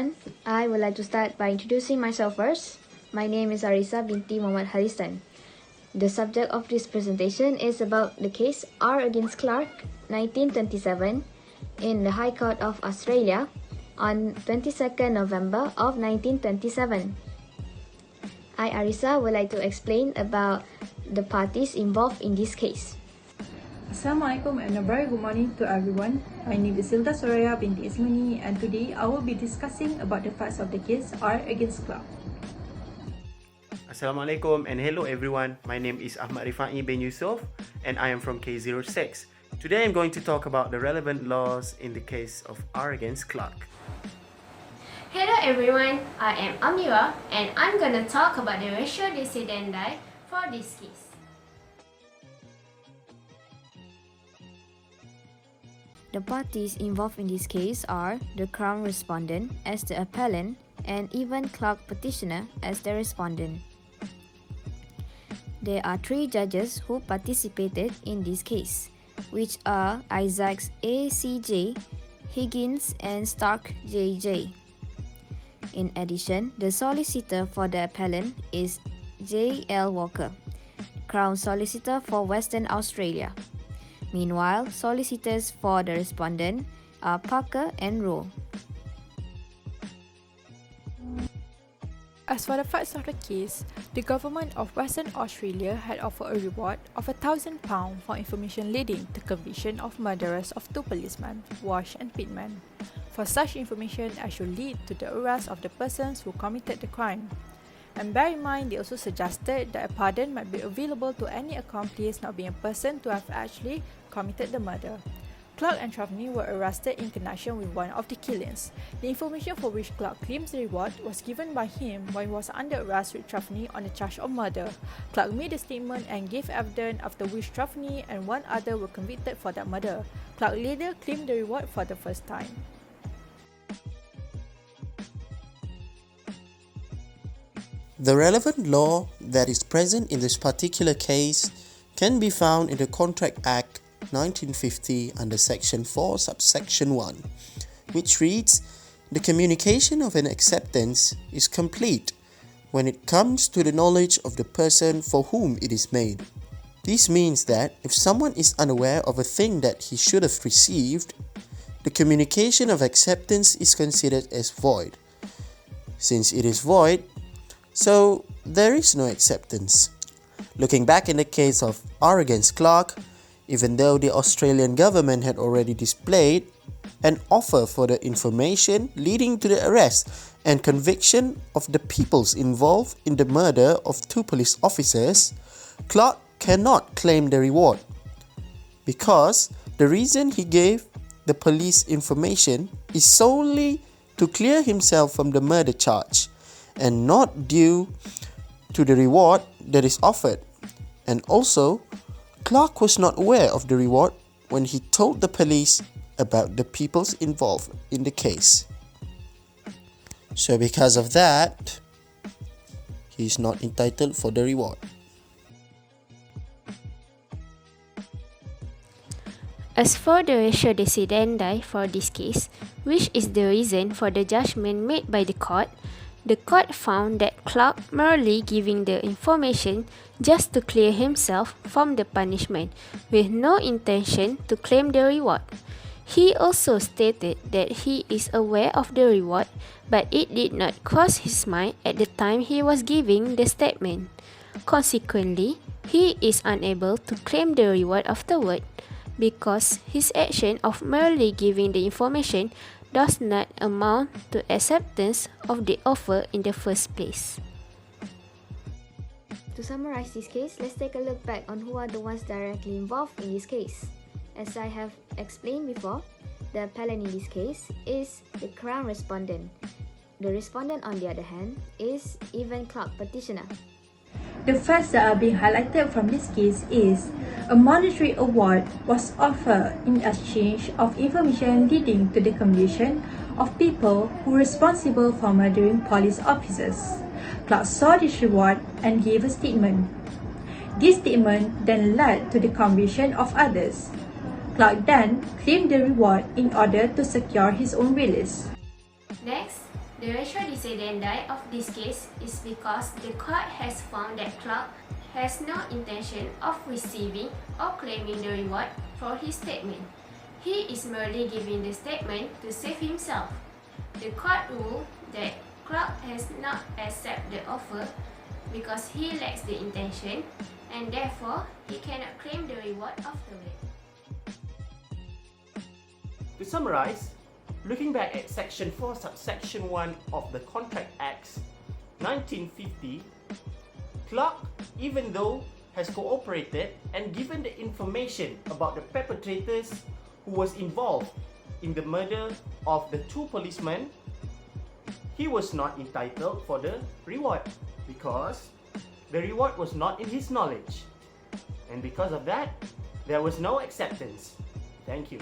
everyone. I would like to start by introducing myself first. My name is Arissa binti Muhammad Halistan. The subject of this presentation is about the case R against Clark, 1927, in the High Court of Australia on 22nd November of 1927. I, Arissa, would like to explain about the parties involved in this case. Assalamualaikum and a very good morning to everyone. My name is Soraya binti Ismani, and today I will be discussing about the facts of the case R against Clark. Assalamualaikum and hello everyone. My name is Ahmad Rifa'ie B Yusof and I am from K06. Today I'm going to talk about the relevant laws in the case of R against Clark. Hello everyone, I am Amira and I'm gonna talk about the ratio decidendi for this case. The parties involved in this case are the Crown Respondent as the appellant and even Clark Petitioner as the respondent. There are three judges who participated in this case, which are Isaacs A.C.J., Higgins and Stark J.J. In addition, the solicitor for the appellant is J.L. Walker, Crown Solicitor for Western Australia. Meanwhile, solicitors for the respondent are Parker and Rowe. As for the facts of the case, the government of Western Australia had offered a reward of £1,000 for information leading to conviction of murderers of two policemen, Wash and Pittman, for such information as should lead to the arrest of the persons who committed the crime. And bear in mind, they also suggested that a pardon might be available to any accomplice not being a person to have actually committed the murder. Clark and Trafney were arrested in connection with one of the killings. The information for which Clark claims the reward was given by him when he was under arrest with Trafney on the charge of murder. Clark made a statement and gave evidence, after which Trafney and one other were convicted for that murder. Clark later claimed the reward for the first time. The relevant law that is present in this particular case can be found in the Contract Act 1950 under Section 4, subsection 1, which reads, "The communication of an acceptance is complete when it comes to the knowledge of the person for whom it is made." This means that if someone is unaware of a thing that he should have received, the communication of acceptance is considered as void. Since it is void, so there is no acceptance. Looking back in the case of R against Clark, even though the Australian government had already displayed an offer for the information leading to the arrest and conviction of the peoples involved in the murder of two police officers, Clark cannot claim the reward because the reason he gave the police information is solely to clear himself from the murder charge and not due to the reward that is offered. And also, Clark was not aware of the reward when he told the police about the peoples involved in the case. So because of that, he is not entitled for the reward. As for the ratio decidendi for this case, which is the reason for the judgment made by the court found that Clark merely giving the information just to clear himself from the punishment with no intention to claim the reward. He also stated that he is aware of the reward, but it did not cross his mind at the time he was giving the statement. Consequently, he is unable to claim the reward afterward because his action of merely giving the information does not amount to acceptance of the offer in the first place. To summarize this case, let's take a look back on who are the ones directly involved in this case. As I have explained before, the appellant in this case is the Crown Respondent. The respondent, on the other hand, is even Clark Petitioner. The facts that are being highlighted from this case is a monetary award was offered in exchange of information leading to the conviction of people who were responsible for murdering police officers. Clark saw this reward and gave a statement. This statement then led to the conviction of others. Clark then claimed the reward in order to secure his own release. Next, The ratio decidendi of this case is because the court has found that Clark has no intention of receiving or claiming the reward for his statement. He is merely giving the statement to save himself. The court ruled that Clark has not accepted the offer because he lacks the intention and therefore he cannot claim the reward afterward. To summarize, looking back at Section 4, Subsection 1 of the Contract Acts 1950, Clark, even though has cooperated and given the information about the perpetrators who was involved in the murder of the two policemen, he was not entitled for the reward because the reward was not in his knowledge. And because of that, there was no acceptance. Thank you.